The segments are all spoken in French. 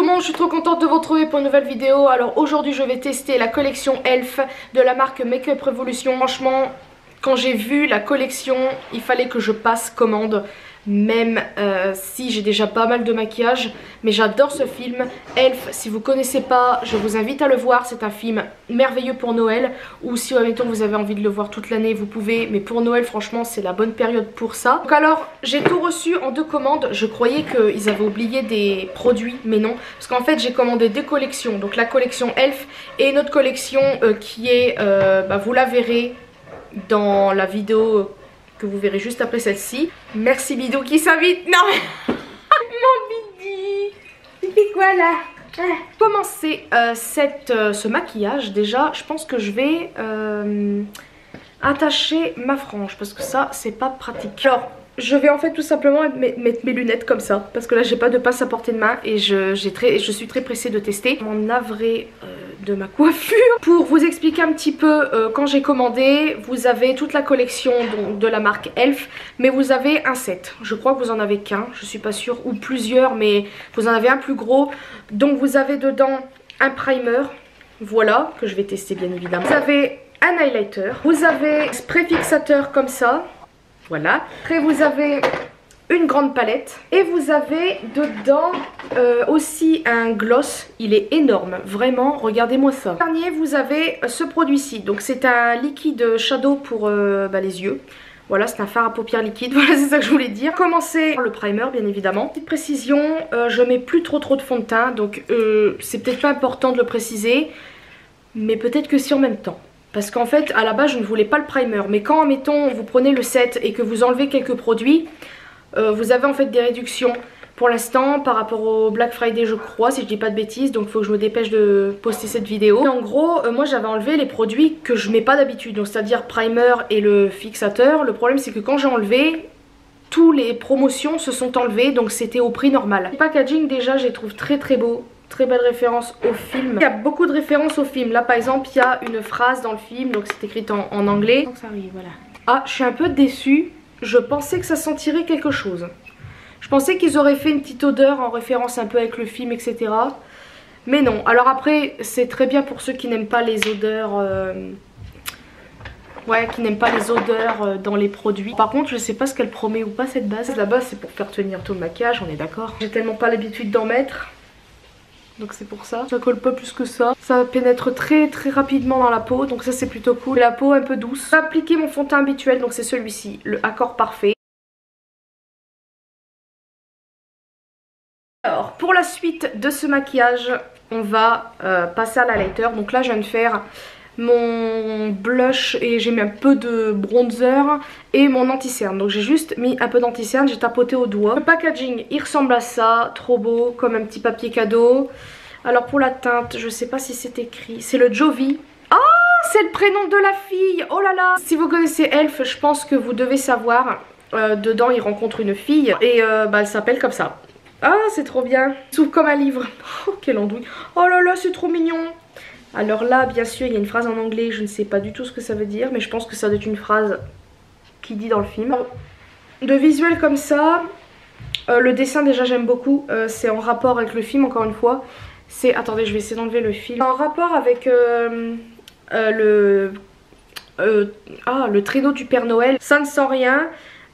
le monde, je suis trop contente de vous retrouver pour une nouvelle vidéo. Alors aujourd'hui je vais tester la collection Elf de la marque Makeup Revolution. Franchement, quand j'ai vu la collection, il fallait que je passe commande. Même si j'ai déjà pas mal de maquillage. Mais j'adore ce film Elf, si vous connaissez pas, je vous invite à le voir. C'est un film merveilleux pour Noël. Ou si admettons vous avez envie de le voir toute l'année, vous pouvez. Mais pour Noël franchement c'est la bonne période pour ça. Donc alors j'ai tout reçu en 2 commandes. Je croyais qu'ils avaient oublié des produits, mais non. Parce qu'en fait j'ai commandé 2 collections. Donc la collection Elf et une autre collection qui est, vous la verrez dans la vidéo que vous verrez juste après celle-ci. Merci Bidou qui s'invite. Non. Mon Bidi, tu fais quoi là? Commencer ce maquillage. Déjà je pense que je vais attacher ma frange parce que ça c'est pas pratique. Alors je vais en fait tout simplement mettre mes lunettes comme ça parce que là j'ai pas de pince à portée de main et je suis très pressée de tester. Mon navré de ma coiffure. Pour vous expliquer un petit peu quand j'ai commandé, vous avez toute la collection donc, de la marque Elf, mais vous avez un set. Je crois que vous en avez qu'un, je suis pas sûre, ou plusieurs, mais vous en avez un plus gros. Donc vous avez dedans un primer, voilà, que je vais tester bien évidemment. Vous avez un highlighter, vous avez un spray fixateur comme ça, voilà. Après vous avez une grande palette et vous avez dedans aussi un gloss. Il est énorme, vraiment, regardez-moi ça. Dernier vous avez ce produit-ci, donc c'est un liquide shadow pour les yeux. Voilà, c'est un fard à paupières liquide, voilà, c'est ça que je voulais dire. Commencer par le primer bien évidemment. Petite précision, je mets plus trop de fond de teint, donc c'est peut-être pas important de le préciser, mais peut-être que si en même temps. Parce qu'en fait à la base je ne voulais pas le primer, mais quand mettons vous prenez le set et que vous enlevez quelques produits, vous avez en fait des réductions pour l'instant par rapport au Black Friday je crois, si je dis pas de bêtises, donc il faut que je me dépêche de poster cette vidéo. Et en gros moi j'avais enlevé les produits que je mets pas d'habitude, donc c'est à dire primer et le fixateur. Le problème c'est que quand j'ai enlevé, tous les promotions se sont enlevées, donc c'était au prix normal. Le packaging déjà je les trouve très très beau, très belle référence au film. Il y a beaucoup de références au film, là par exemple il y a une phrase dans le film, donc c'est écrit en anglais. Donc ça arrive, voilà. Ah, je suis un peu déçue. Je pensais que ça sentirait quelque chose. Je pensais qu'ils auraient fait une petite odeur en référence un peu avec le film, etc. Mais non. Alors après, c'est très bien pour ceux qui n'aiment pas les odeurs... qui n'aiment pas les odeurs dans les produits. Par contre, je sais pas ce qu'elle promet ou pas cette base. La base, c'est pour faire tenir tout le maquillage, on est d'accord. J'ai tellement pas l'habitude d'en mettre. Donc c'est pour ça. Ça colle pas plus que ça. Ça pénètre très très rapidement dans la peau. Donc ça c'est plutôt cool. La peau un peu douce. Je vais appliquer mon fond de teint habituel. Donc c'est celui-ci. Le Accord Parfait. Alors pour la suite de ce maquillage, on va passer à l'highlighter. Donc là je viens de faire mon blush et j'ai mis un peu de bronzer et mon anti-cerne. Donc j'ai juste mis un peu d'anti-cerne, j'ai tapoté au doigt. Le packaging il ressemble à ça, trop beau, comme un petit papier cadeau. Alors pour la teinte, je sais pas si c'est écrit, c'est le Jovi. Oh, c'est le prénom de la fille, oh là là. Si vous connaissez Elf, je pense que vous devez savoir, dedans il rencontre une fille et elle s'appelle comme ça. Ah c'est trop bien, il s'ouvre comme un livre. Oh quelle andouille, oh là là c'est trop mignon. Alors là bien sûr il y a une phrase en anglais, je ne sais pas du tout ce que ça veut dire, mais je pense que ça doit être une phrase qui dit dans le film. De visuel comme ça, le dessin déjà j'aime beaucoup, c'est en rapport avec le film encore une fois. C'est, attendez je vais essayer d'enlever le film. En rapport avec le traîneau du Père Noël, ça ne sent rien.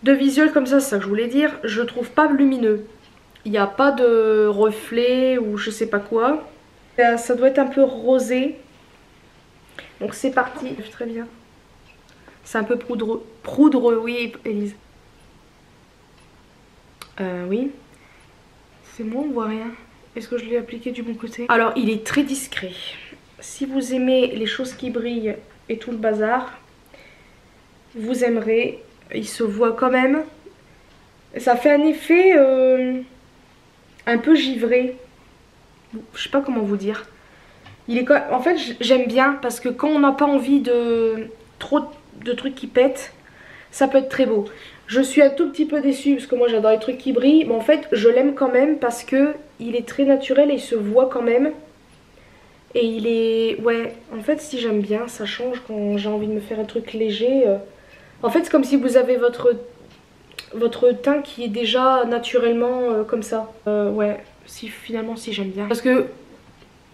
De visuel comme ça, c'est ça que je voulais dire, je trouve pas lumineux. Il n'y a pas de reflet ou je sais pas quoi. Ça doit être un peu rosé. Donc c'est parti. Très bien. C'est un peu poudreux. Poudreux, oui, Elise. Oui. C'est moi, on voit rien. Est-ce que je l'ai appliqué du bon côté? Alors, il est très discret. Si vous aimez les choses qui brillent et tout le bazar, vous aimerez. Il se voit quand même. Ça fait un effet un peu givré. Je sais pas comment vous dire. Il est en fait j'aime bien parce que quand on n'a pas envie de trop de trucs qui pètent, ça peut être très beau. Je suis un tout petit peu déçue parce que moi j'adore les trucs qui brillent, mais en fait je l'aime quand même parce que il est très naturel et il se voit quand même. Et il est... ouais, en fait si j'aime bien, ça change quand j'ai envie de me faire un truc léger. En fait c'est comme si vous avez votre teint qui est déjà naturellement comme ça. Ouais, si finalement si j'aime bien. Parce que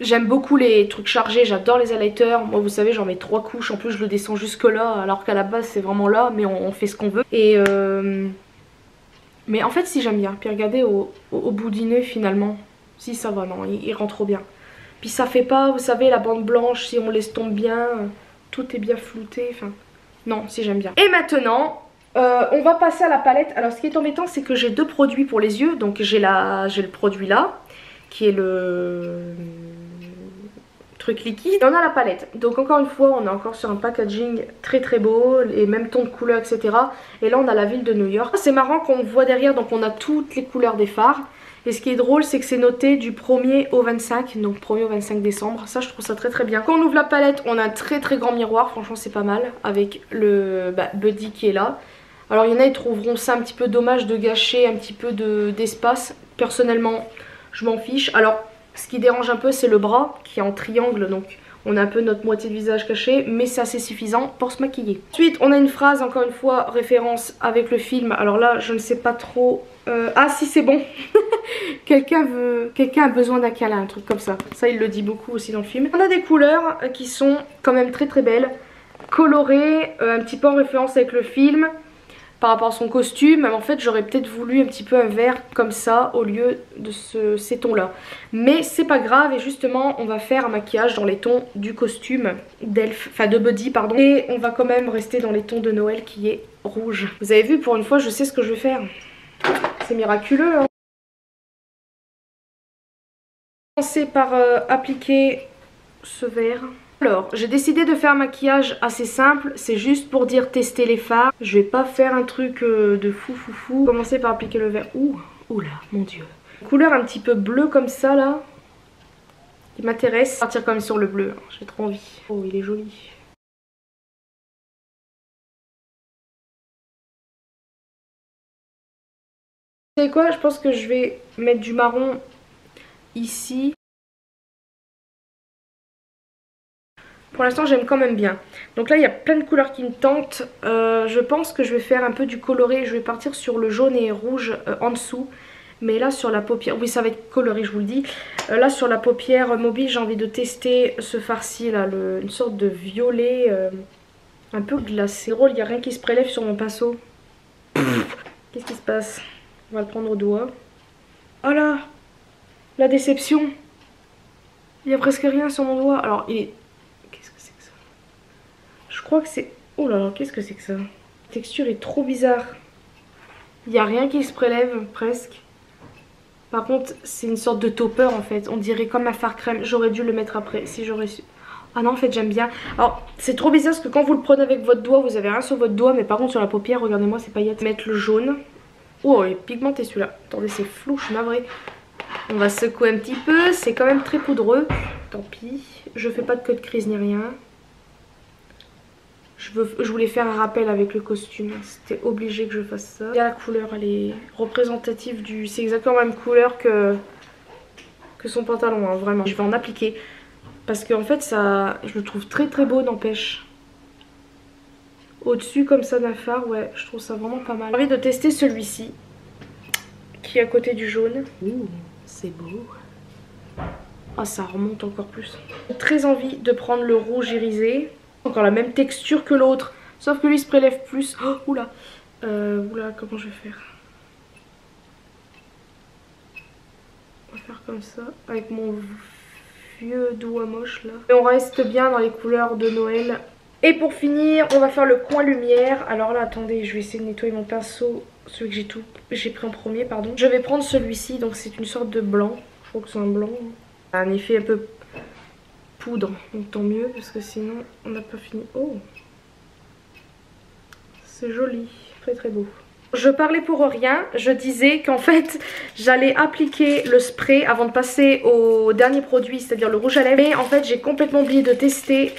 j'aime beaucoup les trucs chargés, j'adore les highlighters. Moi vous savez j'en mets 3 couches, en plus je le descends jusque là alors qu'à la base c'est vraiment là, mais on fait ce qu'on veut. Et mais en fait si j'aime bien. Puis regardez au bout du nez finalement, si ça va, non il rend trop bien. Puis ça fait pas, vous savez la bande blanche si on l'estompe bien, tout est bien flouté, enfin non si j'aime bien. Et maintenant on va passer à la palette. Alors ce qui est embêtant c'est que j'ai 2 produits pour les yeux. Donc j'ai le produit là qui est le truc liquide. Et on a la palette. Donc encore une fois on est encore sur un packaging très très beau, les mêmes tons de couleurs etc. Et là on a la ville de New York. C'est marrant qu'on voit derrière, donc on a toutes les couleurs des fards. Et ce qui est drôle c'est que c'est noté du 1er au 25, donc 1er au 25 décembre. Ça je trouve ça très très bien. Quand on ouvre la palette on a un très très grand miroir, franchement c'est pas mal. Avec le Buddy qui est là. Alors il y en a ils trouveront ça un petit peu dommage de gâcher un petit peu d'espace. Personnellement je m'en fiche. Alors ce qui dérange un peu c'est le bras qui est en triangle, donc on a un peu notre moitié de visage caché, mais c'est assez suffisant pour se maquiller. Ensuite on a une phrase, encore une fois référence avec le film. Alors là je ne sais pas trop... Ah si c'est bon. Quelqu'un a besoin d'un câlin, un truc comme ça. Ça il le dit beaucoup aussi dans le film. On a des couleurs qui sont quand même très très belles, colorées, un petit peu en référence avec le film. Par rapport à son costume, en fait j'aurais peut-être voulu un petit peu un vert comme ça au lieu de ces tons là. Mais c'est pas grave, et justement on va faire un maquillage dans les tons du costume d'Elf, enfin de Buddy pardon. Et on va quand même rester dans les tons de Noël qui est rouge. Vous avez vu, pour une fois je sais ce que je vais faire. C'est miraculeux hein. Je vais commencer par appliquer ce vert. Alors, j'ai décidé de faire un maquillage assez simple, c'est juste pour dire tester les fards. Je vais pas faire un truc de fou. Commencer par appliquer le vert. Ouh là, mon dieu. Une couleur un petit peu bleue comme ça là, qui m'intéresse. Partir quand même sur le bleu, hein. J'ai trop envie. Oh, il est joli. Vous savez quoi, je pense que je vais mettre du marron ici. Pour l'instant j'aime quand même bien. Donc là il y a plein de couleurs qui me tentent. Je pense que je vais faire un peu du coloré. Je vais partir sur le jaune et rouge en dessous. Mais là sur la paupière, oui ça va être coloré je vous le dis. Là sur la paupière mobile j'ai envie de tester ce farci là, une sorte de violet un peu glacé. C'est drôle, il n'y a rien qui se prélève sur mon pinceau. Qu'est-ce qui se passe? On va le prendre au doigt. Oh là, la déception. Il n'y a presque rien sur mon doigt. Alors il est... Je crois que c'est... Oh là là, qu'est-ce que c'est que ça? La texture est trop bizarre. Il n'y a rien qui se prélève, presque. Par contre, c'est une sorte de topper en fait. On dirait comme un fard crème. J'aurais dû le mettre après, si j'aurais su. Ah non, en fait, j'aime bien. Alors, c'est trop bizarre parce que quand vous le prenez avec votre doigt, vous avez rien sur votre doigt. Mais par contre, sur la paupière, regardez-moi ces paillettes. Mettre le jaune. Oh, il est pigmenté celui-là. Attendez, c'est flou, je suis navrée. On va secouer un petit peu. C'est quand même très poudreux. Tant pis. Je fais pas de queue de crise ni rien. Je voulais faire un rappel avec le costume, c'était obligé que je fasse ça. Et la couleur, elle est représentative du... C'est exactement la même couleur que son pantalon, hein, vraiment. Je vais en appliquer. Parce qu'en fait, ça, je le trouve très très beau, n'empêche. Au-dessus, comme ça, d'un fard, ouais, je trouve ça vraiment pas mal. J'ai envie de tester celui-ci, qui est à côté du jaune. Ouh, c'est beau. Ah, ça remonte encore plus. J'ai très envie de prendre le rouge irisé. Encore la même texture que l'autre, sauf que lui se prélève plus. Oh, oula. Oula, comment je vais faire? On va faire comme ça, avec mon vieux doigt moche là. Et on reste bien dans les couleurs de Noël. Et pour finir, on va faire le coin lumière. Alors là, attendez, je vais essayer de nettoyer mon pinceau, celui que j'ai pris en premier, pardon. Je vais prendre celui-ci, donc c'est une sorte de blanc. Je crois que c'est un blanc. Un effet un peu... poudre, donc tant mieux parce que sinon on n'a pas fini. Oh, c'est joli, très très beau. Je parlais pour rien, je disais qu'en fait j'allais appliquer le spray avant de passer au dernier produit, c'est-à-dire le rouge à lèvres. Mais en fait j'ai complètement oublié de tester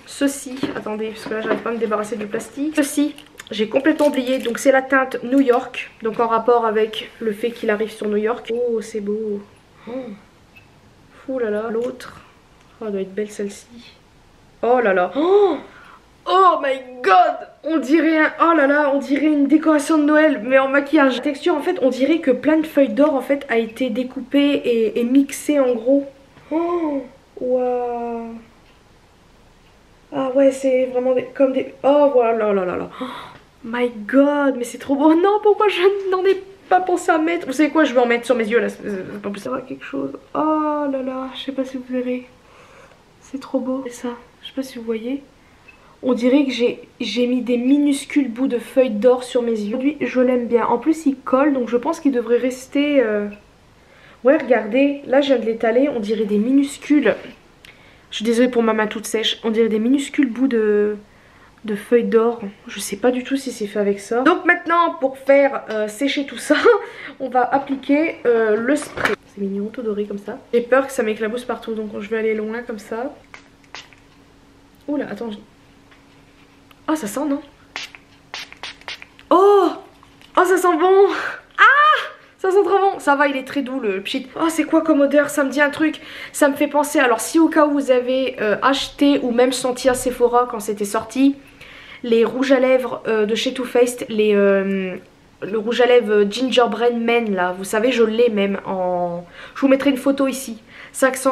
ceci. Attendez, parce que là j'arrive pas à me débarrasser du plastique. Ceci, j'ai complètement oublié, donc c'est la teinte New York, donc en rapport avec le fait qu'il arrive sur New York. Oh, c'est beau. Oh. Ouh là là, l'autre. Oh, elle doit être belle celle-ci. Oh là là. Oh, Oh my god, on dirait oh là là, on dirait une décoration de Noël mais en maquillage. La texture en fait, on dirait que plein de feuilles d'or en fait a été découpée et mixée en gros. Oh waouh. Ah ouais, c'est vraiment comme des... Oh voilà là là là. Oh my god, mais c'est trop beau. Non, pourquoi je n'en ai pas pensé à mettre? Vous savez quoi, je vais en mettre sur mes yeux là, c'est pas possible. Quelque chose. Oh là là, je sais pas si vous verrez. C'est trop beau. C'est ça, je sais pas si vous voyez. On dirait que j'ai mis des minuscules bouts de feuilles d'or sur mes yeux. Aujourd'hui, je l'aime bien. En plus, il colle, donc je pense qu'il devrait rester... Ouais, regardez, là, je viens de l'étaler. On dirait des minuscules... Je suis désolée pour ma main toute sèche. On dirait des minuscules bouts de feuilles d'or. Je sais pas du tout si c'est fait avec ça. Donc maintenant, pour faire sécher tout ça, on va appliquer le spray. C'est mignon, tout doré comme ça. J'ai peur que ça m'éclabousse partout, donc je vais aller loin comme ça. Oula, attends. Oh, ça sent, non? Oh! Oh, ça sent bon! Ça sent trop bon. Ça va, il est très doux le pchit. Oh, c'est quoi comme odeur? Ça me dit un truc. Ça me fait penser... Alors, si au cas où vous avez acheté ou même senti à Sephora quand c'était sorti, les rouges à lèvres de chez Too Faced, le rouge à lèvres Gingerbread Man, là, vous savez, je l'ai même en... Je vous mettrai une photo ici. Ça sent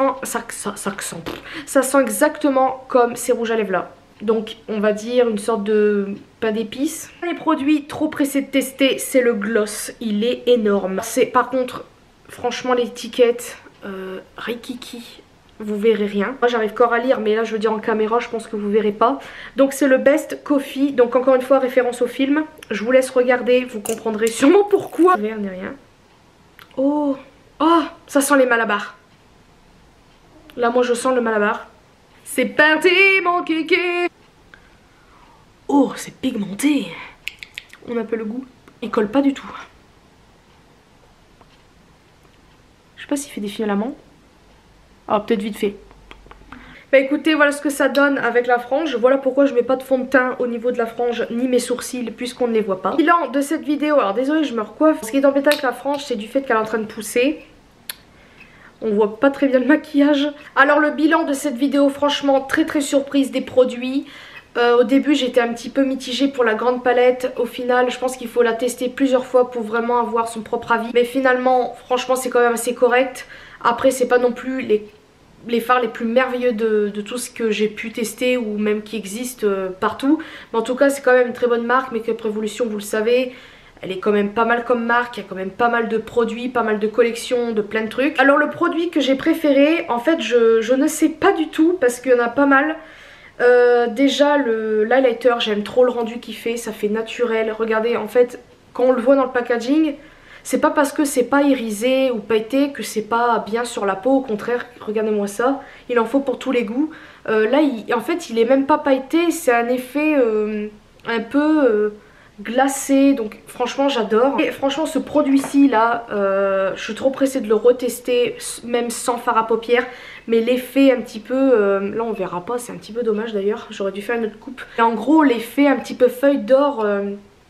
exactement comme ces rouges à lèvres là. Donc on va dire une sorte de pain d'épices. Les produits trop pressés de tester, c'est le gloss, il est énorme. C'est par contre, franchement l'étiquette, Rikiki, vous verrez rien. Moi j'arrive encore à lire mais là je veux dire en caméra je pense que vous verrez pas. Donc c'est le Best Coffee, donc encore une fois référence au film. Je vous laisse regarder, vous comprendrez sûrement pourquoi. Rien ni rien. Oh, oh, ça sent les malabars. Là moi je sens le malabar. C'est parti mon kiki. Oh, c'est pigmenté. On a peu le goût. Il colle pas du tout. Je sais pas s'il fait des filaments. Ah, peut-être vite fait. Bah écoutez, voilà ce que ça donne avec la frange. Voilà pourquoi je mets pas de fond de teint au niveau de la frange ni mes sourcils puisqu'on ne les voit pas. Bilan de cette vidéo. Alors désolé, je me recoiffe. Ce qui est embêtant avec la frange, c'est du fait qu'elle est en train de pousser. On voit pas très bien le maquillage. Alors le bilan de cette vidéo, franchement très surprise des produits. Au début j'étais un petit peu mitigée pour la grande palette. Au final je pense qu'il faut la tester plusieurs fois pour vraiment avoir son propre avis. Mais finalement franchement c'est quand même assez correct. Après c'est pas non plus les fards les plus merveilleux de tout ce que j'ai pu tester ou même qui existent partout. Mais en tout cas c'est quand même une très bonne marque. Make-up Revolution, vous le savez, elle est quand même pas mal comme marque, il y a quand même pas mal de produits, pas mal de collections, de plein de trucs. Alors le produit que j'ai préféré, en fait je ne sais pas du tout parce qu'il y en a pas mal. Déjà l'highlighter, j'aime trop le rendu qu'il fait, ça fait naturel. Regardez, en fait quand on le voit dans le packaging, c'est pas parce que c'est pas irisé ou pailleté que c'est pas bien sur la peau. Au contraire, regardez-moi ça, il en faut pour tous les goûts. Là en fait il est même pas pailleté, c'est un effet un peu... glacé, donc franchement j'adore. Et franchement ce produit-ci là, je suis trop pressée de le retester même sans fard à paupières. Mais l'effet un petit peu, là on verra pas, c'est un petit peu dommage d'ailleurs, j'aurais dû faire une autre coupe. Et en gros l'effet un petit peu feuille d'or,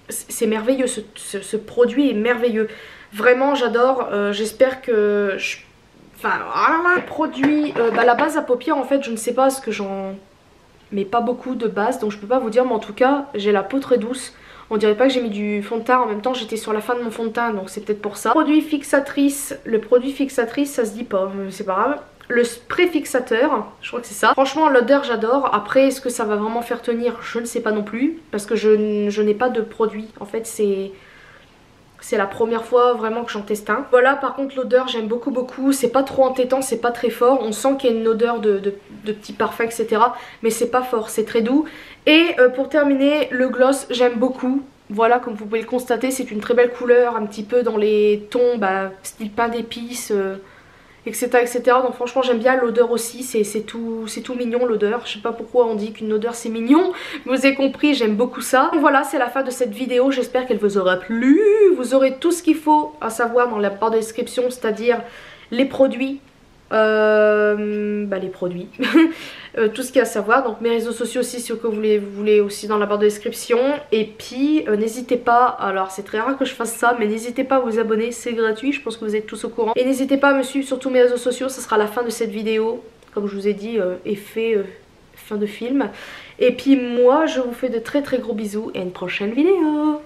c'est merveilleux, ce produit est merveilleux. Vraiment j'adore, j'espère que... Enfin, le produit, la base à paupières en fait je ne sais pas ce que j'en... Mais pas beaucoup de base, donc je peux pas vous dire, mais en tout cas j'ai la peau très douce. On dirait pas que j'ai mis du fond de teint, en même temps j'étais sur la fin de mon fond de teint, donc c'est peut-être pour ça. Produit fixatrice, le produit fixatrice ça se dit pas, c'est pas grave. Le spray fixateur, je crois que c'est ça. Franchement l'odeur j'adore, après est-ce que ça va vraiment faire tenir, je ne sais pas non plus. Parce que je n'ai pas de produit, en fait c'est la première fois vraiment que j'en teste un. Voilà, par contre l'odeur j'aime beaucoup, c'est pas trop entêtant, c'est pas très fort. On sent qu'il y a une odeur de petits parfums etc. Mais c'est pas fort, c'est très doux. Et pour terminer, le gloss j'aime beaucoup. Voilà, comme vous pouvez le constater, c'est une très belle couleur, un petit peu dans les tons style pain d'épices, etc. Donc franchement j'aime bien l'odeur aussi, c'est tout mignon l'odeur. Je sais pas pourquoi on dit qu'une odeur c'est mignon, vous avez compris, j'aime beaucoup ça. Donc voilà, c'est la fin de cette vidéo, j'espère qu'elle vous aura plu. Vous aurez tout ce qu'il faut à savoir dans la barre de description, c'est-à-dire les produits, les produits tout ce qu'il y a à savoir, donc mes réseaux sociaux aussi si vous voulez aussi dans la barre de description. Et puis n'hésitez pas, alors c'est très rare que je fasse ça, mais n'hésitez pas à vous abonner, c'est gratuit, je pense que vous êtes tous au courant. Et n'hésitez pas à me suivre sur tous mes réseaux sociaux, ça sera la fin de cette vidéo, comme je vous ai dit, effet fin de film. Et puis moi je vous fais de très très gros bisous et à une prochaine vidéo.